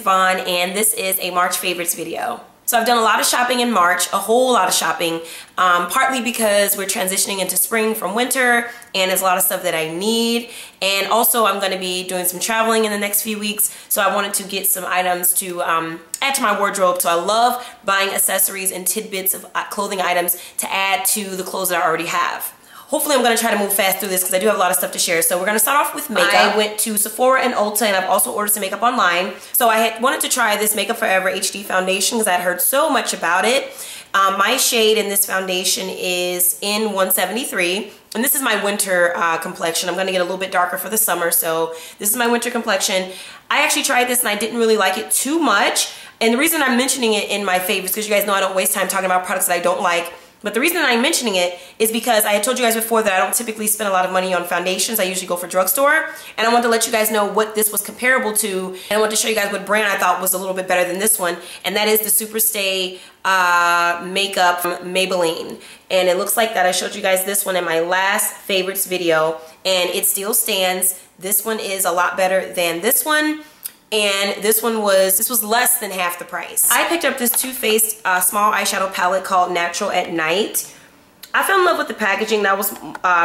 Vaughn, and this is a March favorites video. So I've done a lot of shopping in March, a whole lot of shopping, partly because we're transitioning into spring from winter and there's a lot of stuff that I need. And also I'm going to be doing some traveling in the next few weeks, so I wanted to get some items to add to my wardrobe. So I love buying accessories and tidbits of clothing items to add to the clothes that I already have. Hopefully I'm going to try to move fast through this because I do have a lot of stuff to share. So we're going to start off with makeup. I went to Sephora and Ulta, and I've also ordered some makeup online. So I had wanted to try this Makeup Forever HD foundation because I had heard so much about it. My shade in this foundation is N173, and this is my winter complexion. I'm going to get a little bit darker for the summer, so this is my winter complexion. I actually tried this and I didn't really like it too much. And the reason I'm mentioning it in my favorites, because you guys know I don't waste time talking about products that I don't like. But the reason that I'm mentioning it is because I had told you guys before that I don't typically spend a lot of money on foundations. I usually go for drugstore. And I wanted to let you guys know what this was comparable to. And I wanted to show you guys what brand I thought was a little bit better than this one. And that is the Superstay makeup from Maybelline. And it looks like that. I showed you guys this one in my last favorites video. And it still stands. This one is a lot better than this one. And this was less than half the price. I picked up this Too Faced small eyeshadow palette called Natural at Night. I fell in love with the packaging. That was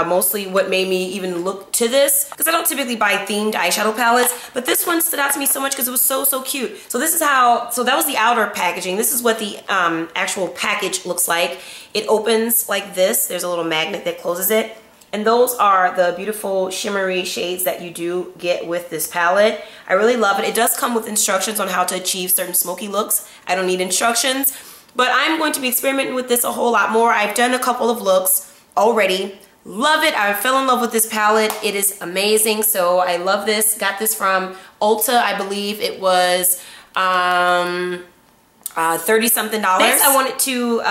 mostly what made me even look to this, because I don't typically buy themed eyeshadow palettes, but this one stood out to me so much because it was so cute. So this is how, so that was the outer packaging. This is what the actual package looks like. It opens like this. There's a little magnet that closes it. And those are the beautiful shimmery shades that you do get with this palette. I really love it. It does come with instructions on how to achieve certain smoky looks. I don't need instructions, but I'm going to be experimenting with this a whole lot more. I've done a couple of looks already. Love it. I fell in love with this palette. It is amazing. So I love this. Got this from Ulta. I believe it was $30-something. Next, I wanted to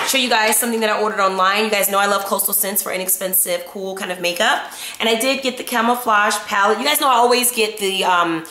show you guys something that I ordered online. You guys know I love Coastal Scents for inexpensive, cool kind of makeup. And I did get the Camouflage palette. You guys know I always get the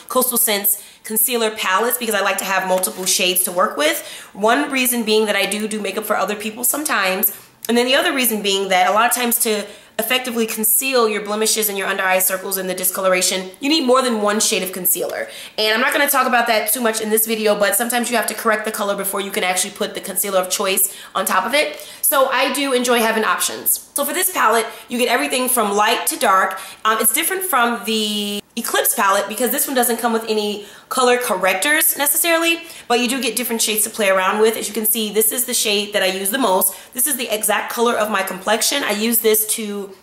Coastal Scents concealer palettes because I like to have multiple shades to work with. One reason being that I do makeup for other people sometimes. And then the other reason being that a lot of times to effectively conceal your blemishes and your under eye circles and the discoloration, you need more than one shade of concealer. And I'm not going to talk about that too much in this video, but sometimes you have to correct the color before you can actually put the concealer of choice on top of it. So I do enjoy having options. So for this palette, you get everything from light to dark. It's different from the Eclipse palette because this one doesn't come with any color correctors necessarily, but you do get different shades to play around with. As you can see, this is the shade that I use the most. This is the exact color of my complexion. I use this to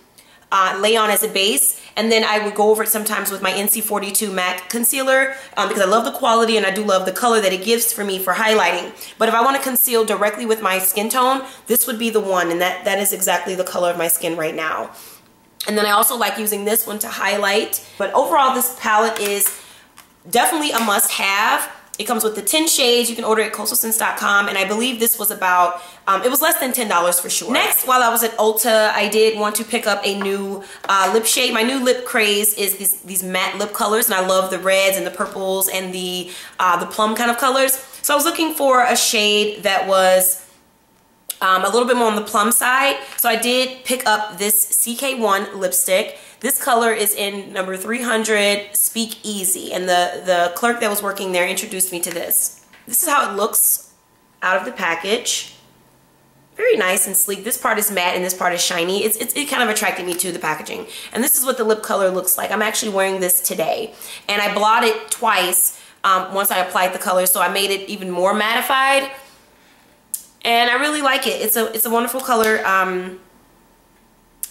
lay on as a base, and then I would go over it sometimes with my NC42 MAC concealer because I love the quality and I do love the color that it gives for me for highlighting. But if I want to conceal directly with my skin tone, this would be the one, and that is exactly the color of my skin right now. And then I also like using this one to highlight. But overall, this palette is definitely a must-have. It comes with the 10 shades. You can order it at coastalscents.com, and I believe this was about, it was less than $10 for sure. Next, while I was at Ulta, I did want to pick up a new lip shade. My new lip craze is these matte lip colors, and I love the reds and the purples and the plum kind of colors. So I was looking for a shade that was a little bit more on the plum side. So I did pick up this CK1 lipstick. This color is in number 300, Speak Easy. And the clerk that was working there introduced me to this. This is how it looks out of the package. Very nice and sleek. This part is matte and this part is shiny. It kind of attracted me to the packaging. And this is what the lip color looks like. I'm actually wearing this today. And I blotted twice once I applied the color, so I made it even more mattified. And I really like it. It's a wonderful color,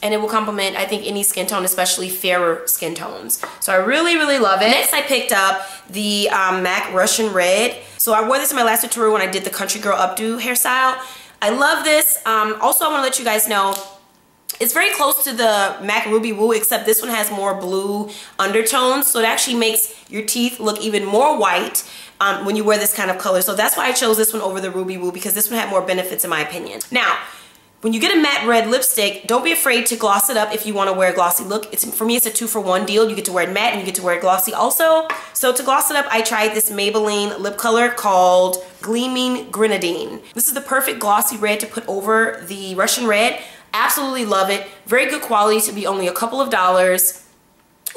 and it will complement, I think, any skin tone, especially fairer skin tones. So I really love it. Next, I picked up the MAC Russian Red. So I wore this in my last tutorial when I did the Country Girl Updo hairstyle. I love this. Also, I want to let you guys know, it's very close to the MAC Ruby Woo, except this one has more blue undertones. So it actually makes your teeth look even more white when you wear this kind of color. So that's why I chose this one over the Ruby Woo, because this one had more benefits in my opinion. Now, when you get a matte red lipstick, don't be afraid to gloss it up if you want to wear a glossy look. For me, it's a 2-for-1 deal. You get to wear it matte and you get to wear it glossy also. So to gloss it up, I tried this Maybelline lip color called Gleaming Grenadine. This is the perfect glossy red to put over the Russian Red. Absolutely love it. Very good quality to be only a couple of dollars.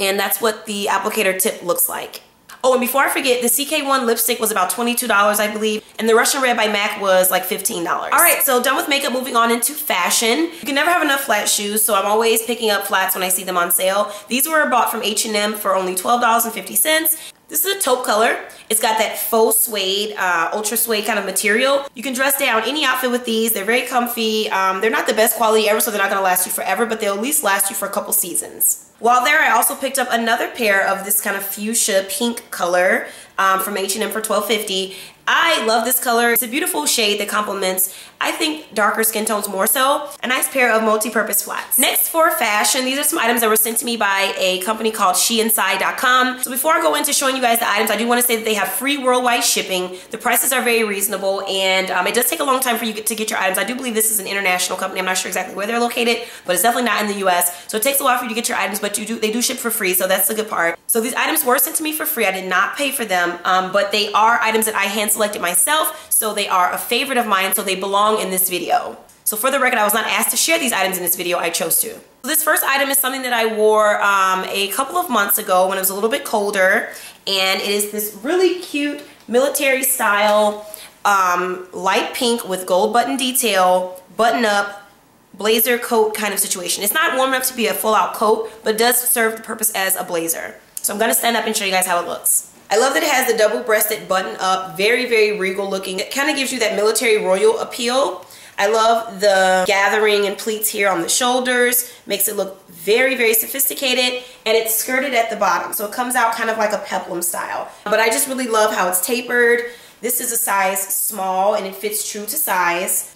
And that's what the applicator tip looks like. Oh, and before I forget, the CK1 lipstick was about $22, I believe, and the Russian Red by MAC was like $15. All right, so done with makeup, moving on into fashion. You can never have enough flat shoes, so I'm always picking up flats when I see them on sale. These were bought from H&M for only $12.50. This is a taupe color. It's got that faux suede, ultra suede kind of material. You can dress down any outfit with these. They're very comfy. They're not the best quality ever, so they're not gonna last you forever, but they'll at least last you for a couple seasons. While there, I also picked up another pair of this kind of fuchsia pink color from H&M for $12.50. I love this color. It's a beautiful shade that complements, I think, darker skin tones more so. A nice pair of multi-purpose flats. Next, for fashion, these are some items that were sent to me by a company called SheInside.com. So before I go into showing you guys the items, I do want to say that they have free worldwide shipping. The prices are very reasonable, and it does take a long time for you to get your items. I do believe this is an international company. I'm not sure exactly where they're located, but it's definitely not in the US. So it takes a while for you to get your items, but they do ship for free, so that's the good part. So these items were sent to me for free. I did not pay for them, but they are items that I hand selected myself, so they are a favorite of mine, so they belong in this video. So for the record, I was not asked to share these items in this video, I chose to. So this first item is something that I wore a couple of months ago when it was a little bit colder, and it is this really cute military style light pink with gold button detail, button up, blazer coat kind of situation. It's not warm enough to be a full out coat, but it does serve the purpose as a blazer. So I'm gonna stand up and show you guys how it looks. I love that it has the double-breasted button up, very, very regal looking. It kind of gives you that military royal appeal. I love the gathering and pleats here on the shoulders. Makes it look very, very sophisticated, and it's skirted at the bottom. So it comes out kind of like a peplum style. But I just really love how it's tapered. This is a size small, and it fits true to size.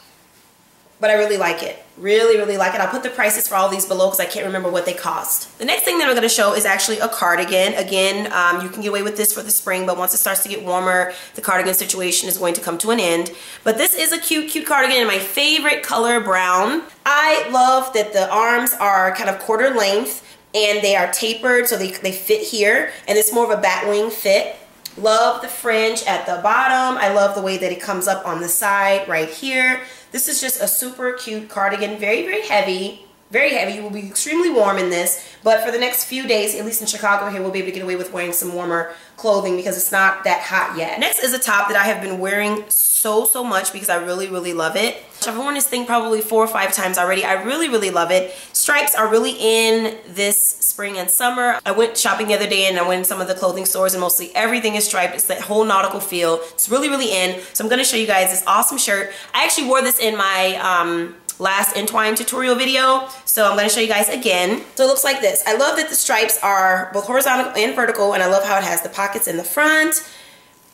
But I really like it. Really, really like it. I'll put the prices for all these below because I can't remember what they cost. The next thing that I'm going to show is actually a cardigan. Again, you can get away with this for the spring, but once it starts to get warmer, the cardigan situation is going to come to an end. But this is a cute, cute cardigan in my favorite color, brown. I love that the arms are kind of quarter length and they are tapered, so they fit here, and it's more of a bat wing fit. Love the fringe at the bottom. I love the way that it comes up on the side right here. This is just a super cute cardigan, very, very heavy. Very heavy. You will be extremely warm in this, but for the next few days, at least in Chicago here, we'll be able to get away with wearing some warmer clothing because it's not that hot yet. Next is a top that I have been wearing so much because I really, really love it. I've worn this thing probably 4 or 5 times already. I really, really love it. Stripes are really in this spring and summer. I went shopping the other day and I went in some of the clothing stores and mostly everything is striped. It's that whole nautical feel. It's really, really in. So I'm going to show you guys this awesome shirt. I actually wore this in my last Entwine tutorial video, so I'm going to show you guys again. So it looks like this. I love that the stripes are both horizontal and vertical, and I love how it has the pockets in the front.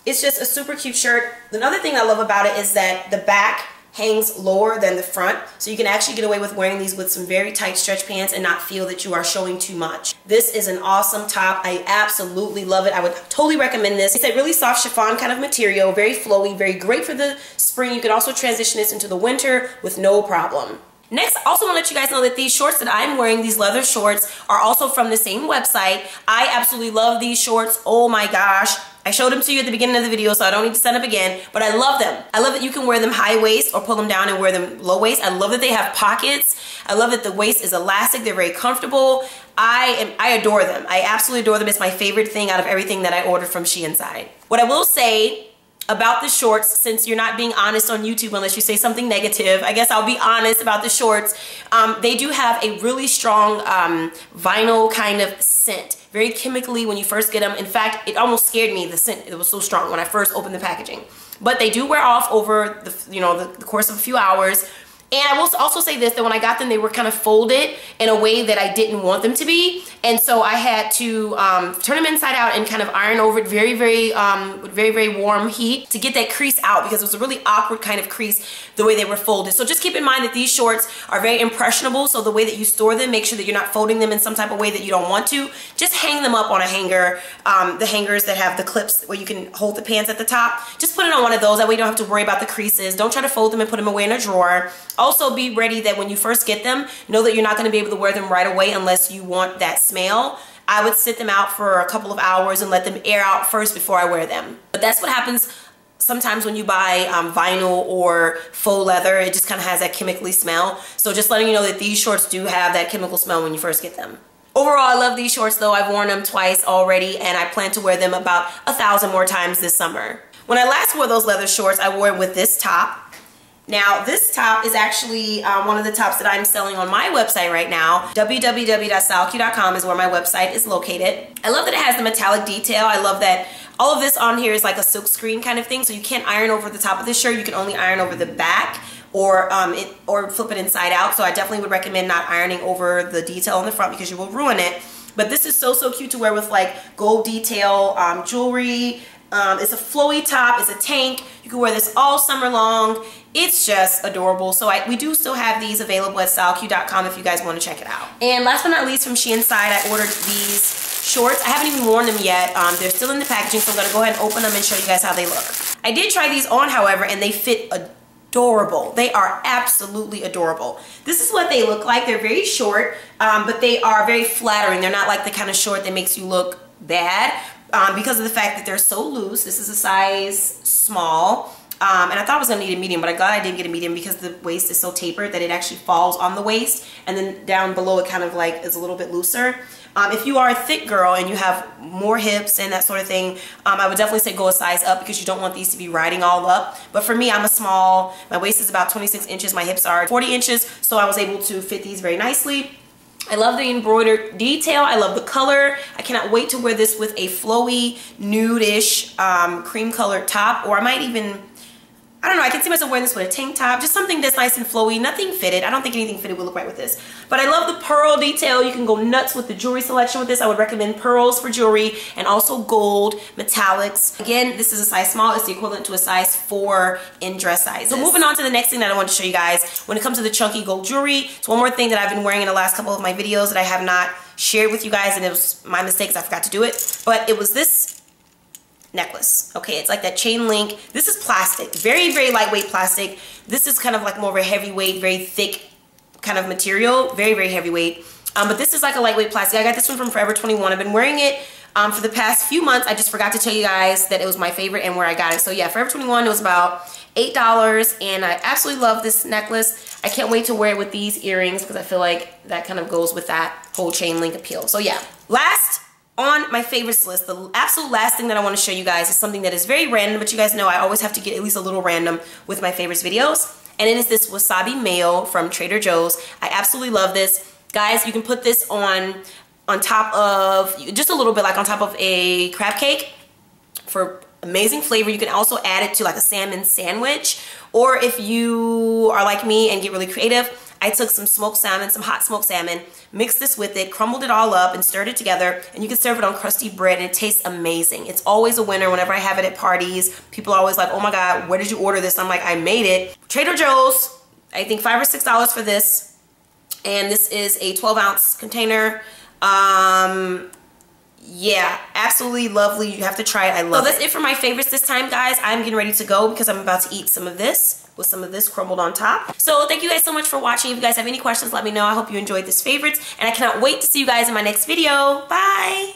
It's just a super cute shirt. Another thing I love about it is that the back hangs lower than the front, so you can actually get away with wearing these with some very tight stretch pants and not feel that you are showing too much. This is an awesome top. I absolutely love it. I would totally recommend this. It's a really soft chiffon kind of material, very flowy, very great for the spring. You can also transition this into the winter with no problem. Next, I also want to let you guys know that these shorts that I'm wearing, these leather shorts, are also from the same website. I absolutely love these shorts. Oh my gosh. I showed them to you at the beginning of the video, so I don't need to stand up again, but I love them. I love that you can wear them high waist or pull them down and wear them low waist. I love that they have pockets. I love that the waist is elastic. They're very comfortable. I adore them. I absolutely adore them. It's my favorite thing out of everything that I ordered from SheInside. What I will say about the shorts, since you're not being honest on YouTube unless you say something negative, I guess I'll be honest about the shorts. They do have a really strong vinyl kind of scent. Very chemically when you first get them. In fact, it almost scared me, the scent. It was so strong when I first opened the packaging. But they do wear off over the course of a few hours. And I will also say this, that when I got them, they were kind of folded in a way that I didn't want them to be. And so I had to turn them inside out and kind of iron over it very, very warm heat to get that crease out, because it was a really awkward kind of crease the way they were folded. So just keep in mind that these shorts are very impressionable. So the way that you store them, make sure that you're not folding them in some type of way that you don't want to. Just hang them up on a hanger, the hangers that have the clips where you can hold the pants at the top. Just put it on one of those. That way you don't have to worry about the creases. Don't try to fold them and put them away in a drawer. Also be ready that when you first get them, know that you're not going to be able to wear them right away unless you want that smell. I would sit them out for a couple of hours and let them air out first before I wear them. But that's what happens sometimes when you buy vinyl or faux leather. It just kind of has that chemically smell. So just letting you know that these shorts do have that chemical smell when you first get them. Overall, I love these shorts though. I've worn them twice already and I plan to wear them about 1,000 more times this summer. When I last wore those leather shorts, I wore it with this top. Now, this top is actually one of the tops that I'm selling on my website right now. www.styleq.com is where my website is located. I love that it has the metallic detail. I love that all of this on here is like a silk screen kind of thing, so you can't iron over the top of this shirt. You can only iron over the back or flip it inside out. So I definitely would recommend not ironing over the detail on the front because you will ruin it. But this is so cute to wear with like gold detail jewelry. It's a flowy top, it's a tank. You can wear this all summer long. It's just adorable. So we do still have these available at styleq.com if you guys want to check it out. And last but not least, from Shein side, I ordered these shorts. I haven't even worn them yet. They're still in the packaging, so I'm gonna go ahead and open them and show you guys how they look. I did try these on, however, and they fit adorable. They are absolutely adorable. This is what they look like. They're very short, but they are very flattering. They're not like the kind of short that makes you look bad. Because of the fact that they're so loose. This is a size small, and I thought I was gonna need a medium, but I'm glad I didn't get a medium because the waist is so tapered that it actually falls on the waist, and then down below it kind of like is a little bit looser. If you are a thick girl and you have more hips and that sort of thing, I would definitely say go a size up because you don't want these to be riding all up. But for me, I'm a small, my waist is about 26 inches, my hips are 40 inches, so I was able to fit these very nicely. I love the embroidered detail. I love the color. I cannot wait to wear this with a flowy, nude-ish, cream colored top, or I might even, I don't know, I can see myself wearing this with a tank top, just something that's nice and flowy, nothing fitted. I don't think anything fitted would look right with this. But I love the pearl detail. You can go nuts with the jewelry selection with this. I would recommend pearls for jewelry and also gold, metallics. Again, this is a size small. It's the equivalent to a size 4 in dress sizes. So moving on to the next thing that I want to show you guys, when it comes to the chunky gold jewelry, it's one more thing that I've been wearing in the last couple of my videos that I have not shared with you guys, and it was my mistake because I forgot to do it. But it was this necklace. Okay, it's like that chain link. This is plastic, very lightweight plastic. This is kind of like more of a heavyweight, very thick kind of material, very heavyweight. But this is like a lightweight plastic. I got this one from Forever 21. I've been wearing it for the past few months. I just forgot to tell you guys that it was my favorite and where I got it. So yeah, Forever 21, it was about $8, and I absolutely love this necklace. I can't wait to wear it with these earrings because I feel like that kind of goes with that whole chain link appeal. So yeah, last on my favorites list, the absolute last thing that I want to show you guys is something that is very random, but you guys know I always have to get at least a little random with my favorites videos. And it is this wasabi mayo from Trader Joe's. I absolutely love this. Guys, you can put this on top of, just a little bit like on top of a crab cake for amazing flavor. You can also add it to like a salmon sandwich. Or if you are like me and get really creative, I took some smoked salmon, some hot smoked salmon, mixed this with it, crumbled it all up and stirred it together, and you can serve it on crusty bread and it tastes amazing. It's always a winner whenever I have it at parties. People are always like, oh my God, where did you order this? I'm like, I made it. Trader Joe's, I think $5 or $6 for this. And this is a 12-ounce container. Yeah, absolutely lovely. You have to try it. I love it. So that's it for my favorites this time, guys. I'm getting ready to go because I'm about to eat some of this with some of this crumbled on top. So thank you guys so much for watching. If you guys have any questions, let me know. I hope you enjoyed this favorites, and I cannot wait to see you guys in my next video. Bye.